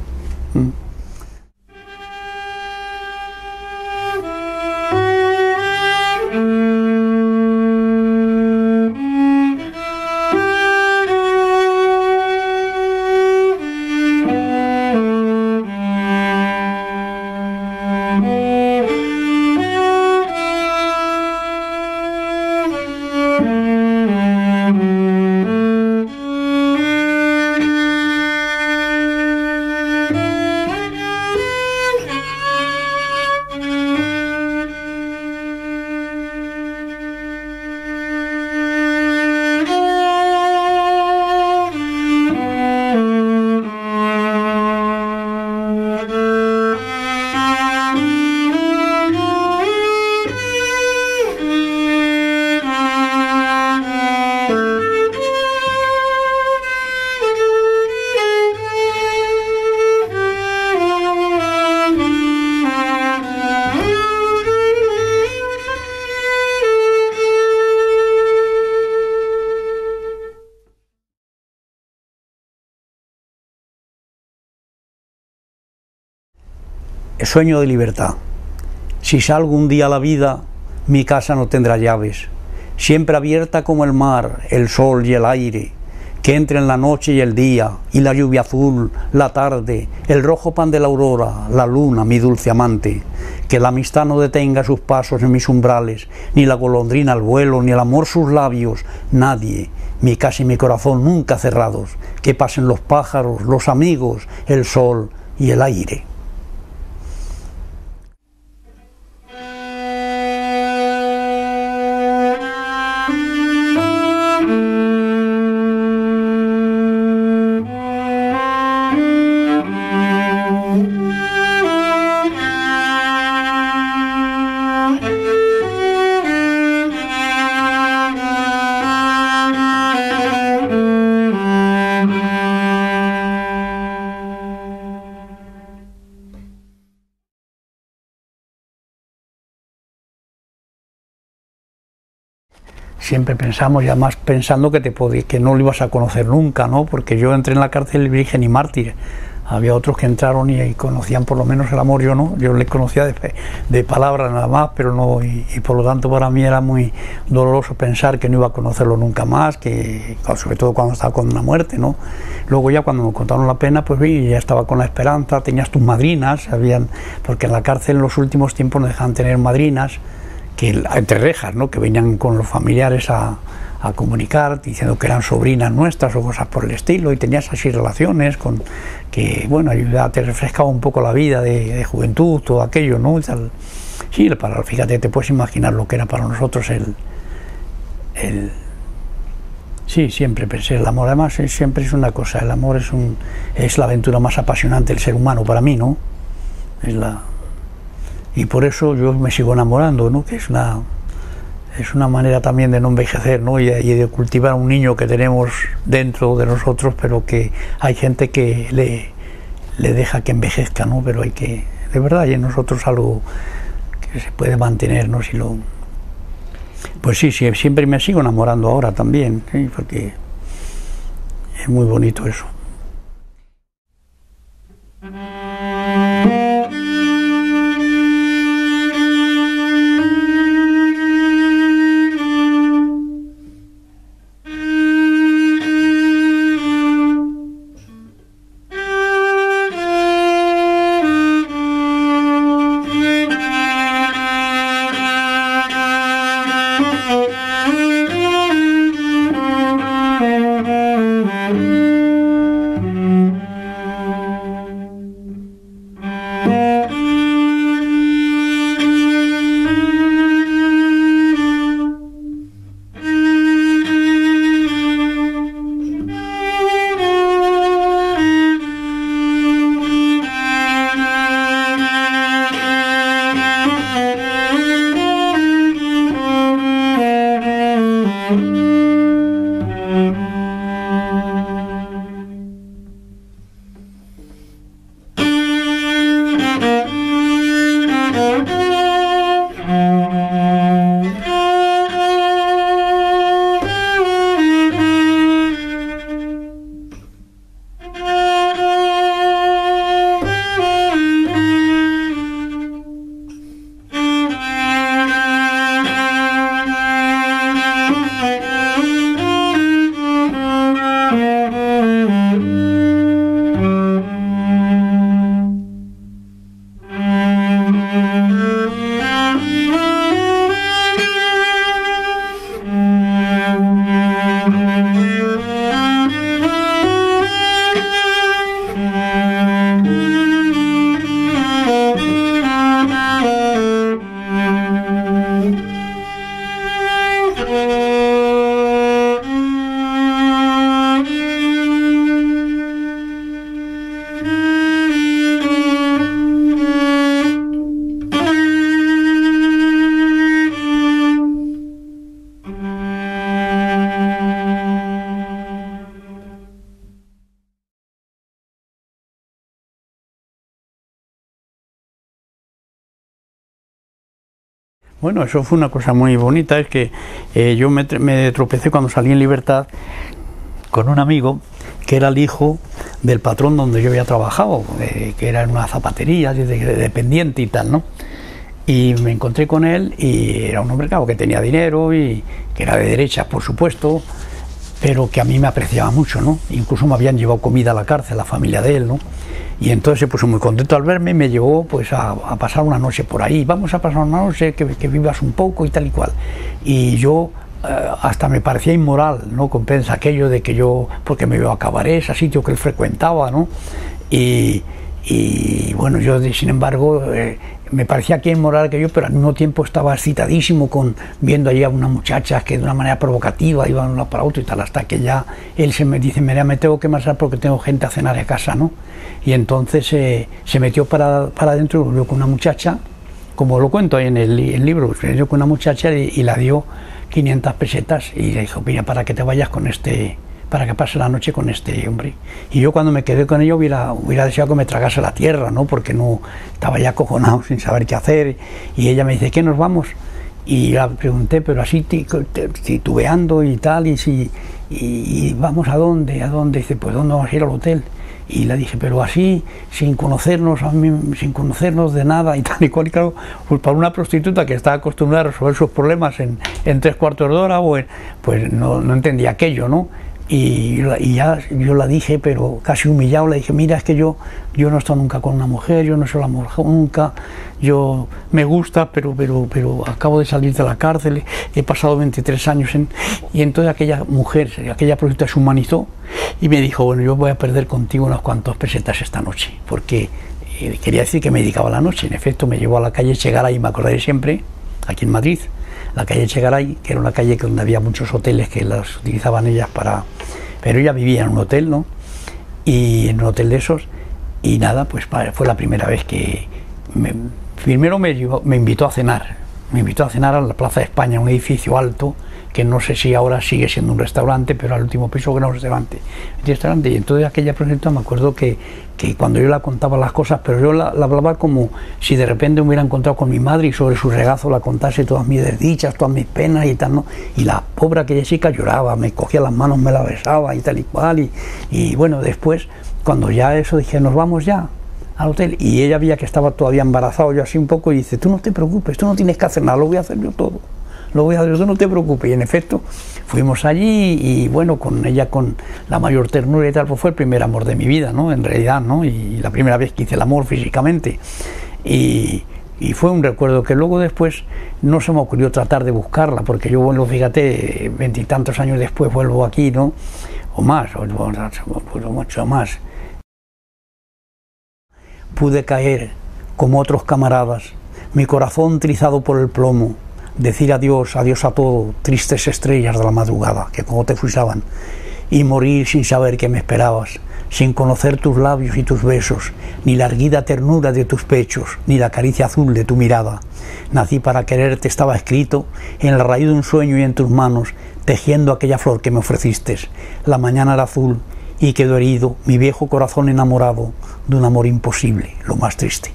Sueño de libertad. Si salgo un día a la vida, mi casa no tendrá llaves, siempre abierta como el mar, el sol y el aire, que entren la noche y el día, y la lluvia azul, la tarde, el rojo pan de la aurora, la luna, mi dulce amante, que la amistad no detenga sus pasos en mis umbrales, ni la golondrina al vuelo, ni el amor sus labios, nadie, mi casa y mi corazón nunca cerrados, que pasen los pájaros, los amigos, el sol y el aire. Siempre pensamos, y además pensando que no lo ibas a conocer nunca, ¿no? Porque yo entré en la cárcel virgen y mártir. Había otros que entraron y conocían por lo menos el amor, yo no. Yo le conocía de palabras nada más, pero no, y por lo tanto para mí era muy doloroso pensar que no iba a conocerlo nunca más, que sobre todo cuando estaba con una muerte, ¿no? Luego ya cuando me contaron la pena, pues vi, ya estaba con la esperanza, tenías tus madrinas, porque en la cárcel en los últimos tiempos no dejaban tener madrinas, que entre rejas, ¿no? Que venían con los familiares a comunicar, diciendo que eran sobrinas nuestras o cosas por el estilo, y tenías así relaciones con que, bueno, ya te refrescaba un poco la vida de juventud, todo aquello, ¿no? Sí, fíjate, te puedes imaginar lo que era para nosotros sí, siempre pensé el amor. Además, siempre es una cosa, el amor es la aventura más apasionante del ser humano para mí, ¿no? Y por eso yo me sigo enamorando, ¿no? Que es una manera también de no envejecer, ¿no? Y de cultivar un niño que tenemos dentro de nosotros, pero que hay gente que le deja que envejezca, ¿no? Pero de verdad hay en nosotros algo que se puede mantener, ¿no? Pues sí, siempre me sigo enamorando ahora también, ¿sí? Porque es muy bonito eso. Bueno, eso fue una cosa muy bonita, es que yo me tropecé cuando salí en libertad con un amigo que era el hijo del patrón donde yo había trabajado, que era en una zapatería, dependiente y tal, ¿no? Y me encontré con él y era un hombre, claro, que tenía dinero y que era de derechas, por supuesto, pero que a mí me apreciaba mucho, ¿no? Incluso me habían llevado comida a la cárcel, la familia de él, ¿no? Y entonces se puso muy contento al verme y me llevó pues a pasar una noche por ahí. Vamos a pasar una noche, que vivas un poco y tal y cual. Y yo hasta me parecía inmoral, ¿no? Compensa aquello de que yo, porque me iba a cabarets, a sitios que él frecuentaba, ¿no? Y bueno, yo sin embargo me parecía que inmoral aquello, pero al mismo tiempo estaba excitadísimo viendo allí a unas muchachas que de una manera provocativa iban de un lado para otro y tal, hasta que ya él se me dice, mira, me tengo que marchar porque tengo gente a cenar a casa, ¿no? Y entonces se metió para adentro y volvió con una muchacha, como lo cuento ahí en el libro, se metió con una muchacha y la dio 500 pesetas y le dijo, mira, para que te vayas con para que pase la noche con este hombre. Y yo cuando me quedé con ella hubiera deseado que me tragase la tierra, ¿no? Porque no estaba ya acojonado sin saber qué hacer. Y ella me dice, ¿qué nos vamos? Y la pregunté, pero así titubeando y tal, y vamos ¿a dónde? ¿A dónde? Dice, pues ¿dónde vamos a ir al hotel? Y le dije, pero así, sin conocernos de nada y tal y cual, y claro, pues para una prostituta que está acostumbrada a resolver sus problemas en 3/4 de hora, pues no entendía aquello, ¿no? Y ya yo la dije, pero casi humillado, le dije, mira, es que yo no he estado nunca con una mujer, yo no soy la mujer nunca, yo me gusta, pero acabo de salir de la cárcel, he pasado 23 años y entonces aquella prostituta se humanizó y me dijo, bueno, yo voy a perder contigo unas cuantas pesetas esta noche, porque quería decir que me dedicaba la noche. En efecto, me llevó a la calle Chegaray, me acordaré siempre, aquí en Madrid, la calle Chegaray, que era una calle donde había muchos hoteles que las utilizaban ellas pero ella vivía en un hotel, ¿no? Y en un hotel de esos, y nada, pues fue la primera vez que primero me invitó a cenar a la Plaza de España, un edificio alto, que no sé si ahora sigue siendo un restaurante, pero al último piso que era un restaurante. Y entonces aquella prostituta me acuerdo que cuando yo la contaba las cosas, pero yo la hablaba como si de repente me hubiera encontrado con mi madre y sobre su regazo la contase todas mis desdichas, todas mis penas y tal, ¿no? Y la pobre aquella chica lloraba, me cogía las manos, me la besaba y tal y cual, y bueno, después, cuando ya eso dije, nos vamos ya al hotel, y ella veía que estaba todavía embarazado, yo así un poco, y dice, tú no te preocupes, tú no tienes que hacer nada, lo voy a hacer yo todo. Lo voy a hacer, tú no te preocupes. Y en efecto, fuimos allí y bueno, con ella con la mayor ternura y tal, pues fue el primer amor de mi vida, ¿no? En realidad, ¿no? Y la primera vez que hice el amor físicamente. Y fue un recuerdo que luego después no se me ocurrió tratar de buscarla, porque yo, bueno, fíjate, 20 y tantos años después vuelvo aquí, ¿no? O más, o mucho más. Pude caer como otros camaradas, mi corazón trizado por el plomo, decir adiós, adiós a todo, tristes estrellas de la madrugada, que como te fuisaban, y morir sin saber que me esperabas, sin conocer tus labios y tus besos, ni la erguida ternura de tus pechos, ni la caricia azul de tu mirada. Nací para quererte, estaba escrito, en la raíz de un sueño y en tus manos, tejiendo aquella flor que me ofreciste. La mañana era azul, y quedó herido mi viejo corazón enamorado de un amor imposible, lo más triste.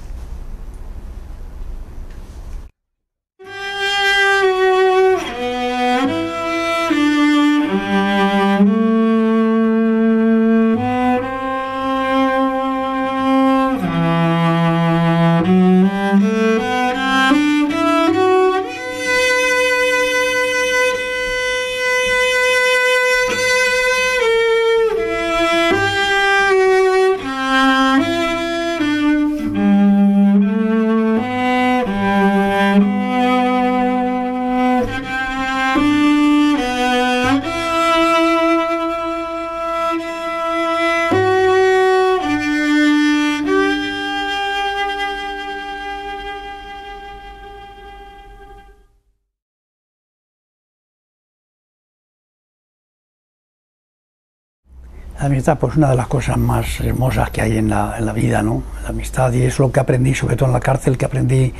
La amistad, pues una de las cosas más hermosas que hay en la vida, ¿no? La amistad, y es lo que aprendí, sobre todo en la cárcel, que aprendí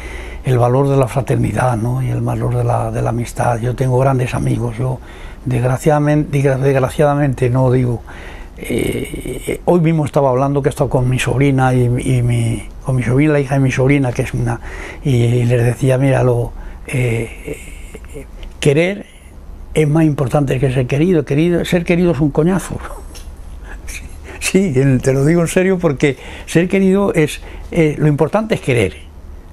el valor de la fraternidad, ¿no? Y el valor de la amistad. Yo tengo grandes amigos, yo desgraciadamente no digo, hoy mismo estaba hablando que he estado con mi sobrina con mi sobrina, la hija de mi sobrina, que es y les decía, mira, querer es más importante que ser querido. Ser querido es un coñazo. Sí, te lo digo en serio, porque ser querido es, lo importante es querer.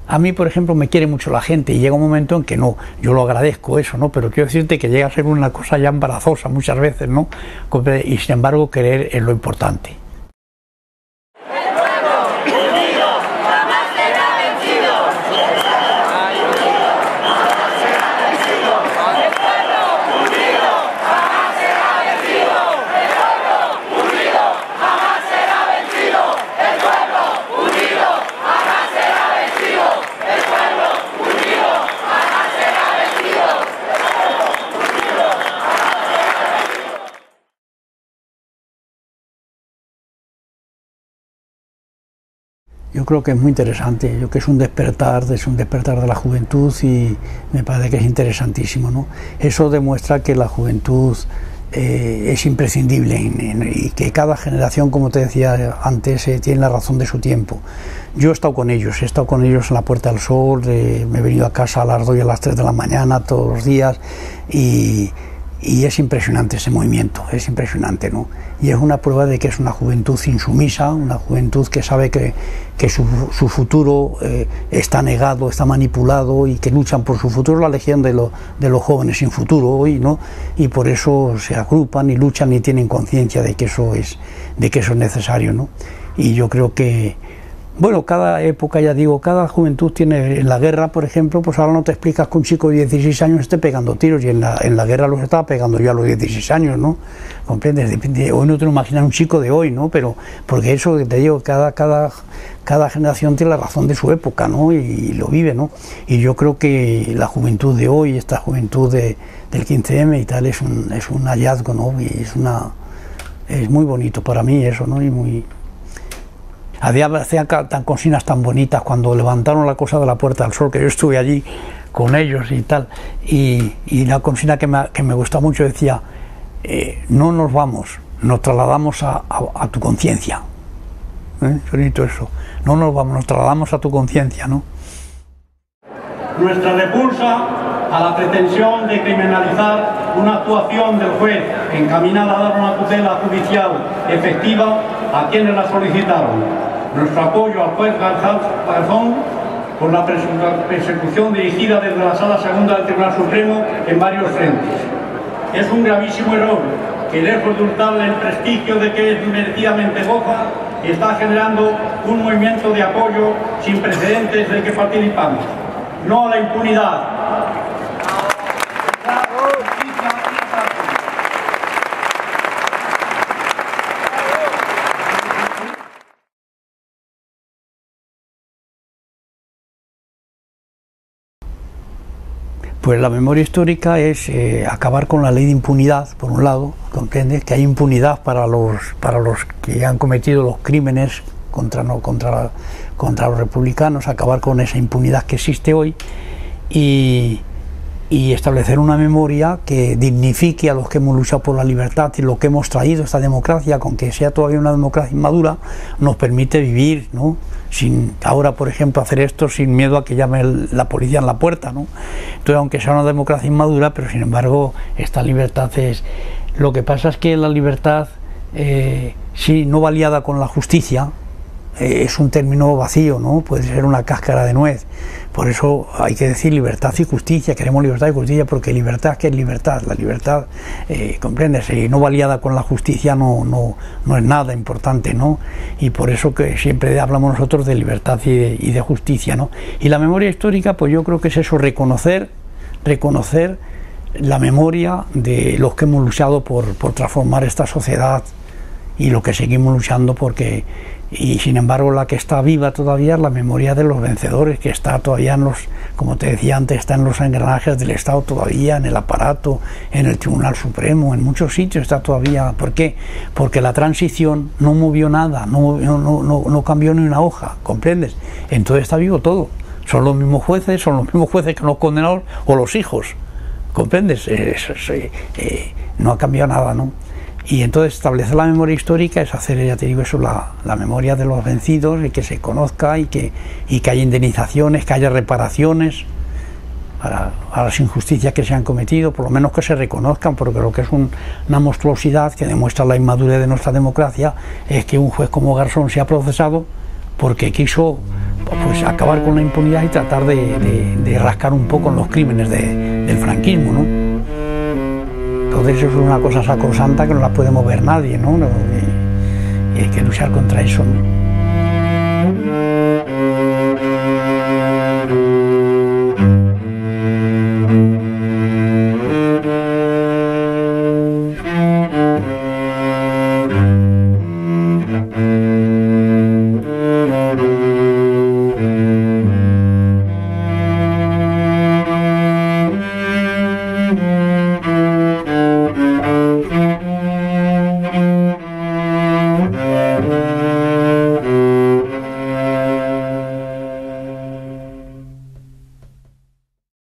A mí, por ejemplo, me quiere mucho la gente y llega un momento en que no, yo lo agradezco eso, ¿no? Pero quiero decirte que llega a ser una cosa ya embarazosa muchas veces, ¿no? Y sin embargo, querer es lo importante. Yo creo que es muy interesante, yo creo que es un despertar de la juventud y me parece que es interesantísimo, ¿no? Eso demuestra que la juventud es imprescindible y que cada generación, como te decía antes, tiene la razón de su tiempo. Yo he estado con ellos en la Puerta del Sol, me he venido a casa a las 2 y a las 3 de la mañana todos los días y es impresionante ese movimiento, es impresionante, ¿no? Y es una prueba de que es una juventud insumisa, una juventud que sabe que su futuro está negado, está manipulado y que luchan por su futuro, la legión de los jóvenes sin futuro hoy, ¿no? Y por eso se agrupan y luchan y tienen conciencia de que eso es necesario, ¿no? Y yo creo que, bueno, cada época, ya digo, cada juventud tiene, en la guerra, por ejemplo, pues ahora no te explicas que un chico de 16 años esté pegando tiros y en la guerra los estaba pegando yo a los 16 años, ¿no? ¿Comprendes? Hoy no te lo imaginas un chico de hoy, ¿no? Pero, porque eso que te digo, cada generación tiene la razón de su época, ¿no? Y lo vive, ¿no? Y yo creo que la juventud de hoy, esta juventud del 15M y tal, es un hallazgo, ¿no? Y es muy bonito para mí eso, ¿no? Y muy... Hacían tan consignas tan bonitas cuando levantaron la cosa de la Puerta del Sol, que yo estuve allí con ellos y tal, y la consigna que me gustó mucho decía, no nos vamos, nos trasladamos a tu conciencia. Bonito eso, no nos vamos, nos trasladamos a tu conciencia, ¿no? Nuestra repulsa a la pretensión de criminalizar una actuación del juez encaminada a dar una tutela judicial efectiva a quienes la solicitaron. Nuestro apoyo al juez Garzón por la persecución dirigida desde la Sala Segunda del Tribunal Supremo en varios frentes. Es un gravísimo error que, lejos de hurtarle el prestigio de que es merecidamente goza, está generando un movimiento de apoyo sin precedentes del que participamos. No a la impunidad. Pues la memoria histórica es acabar con la ley de impunidad, por un lado, ¿comprendes? Que hay impunidad para los que han cometido los crímenes contra los republicanos, acabar con esa impunidad que existe hoy y establecer una memoria que dignifique a los que hemos luchado por la libertad y lo que hemos traído esta democracia, con que sea todavía una democracia inmadura, nos permite vivir, ¿no? Sin ahora, por ejemplo, hacer esto sin miedo a que llame la policía en la puerta, ¿no? Entonces, aunque sea una democracia inmadura, pero sin embargo esta libertad es... Lo que pasa es que la libertad, si no va liada con la justicia, es un término vacío, ¿no? Puede ser una cáscara de nuez. Por eso hay que decir libertad y justicia. Queremos libertad y justicia porque libertad, ¿qué es libertad? La libertad, comprendes, si no va liada con la justicia no es nada importante, ¿no? Y por eso que siempre hablamos nosotros de libertad y de justicia, ¿no? Y la memoria histórica, pues yo creo que es eso, reconocer la memoria de los que hemos luchado por transformar esta sociedad y lo que seguimos luchando porque... Y sin embargo la que está viva todavía es la memoria de los vencedores, que está todavía en como te decía antes, está en los engranajes del Estado todavía, en el aparato, en el Tribunal Supremo, en muchos sitios está todavía. ¿Por qué? Porque la transición no movió nada, no cambió ni una hoja, ¿comprendes? Entonces está vivo todo. Son los mismos jueces que nos condenaron, o los hijos, ¿comprendes? No ha cambiado nada, ¿no? Y entonces establecer la memoria histórica es hacer, ya te digo eso, la memoria de los vencidos y que se conozca y que haya indemnizaciones, que haya reparaciones a las injusticias que se han cometido, por lo menos que se reconozcan, porque lo que es una monstruosidad que demuestra la inmadurez de nuestra democracia es que un juez como Garzón se ha procesado porque quiso pues acabar con la impunidad y tratar de rascar un poco en los crímenes del franquismo, ¿no? Entonces eso es una cosa sacrosanta que no la puede mover nadie, ¿no? Y hay que luchar contra eso, ¿no?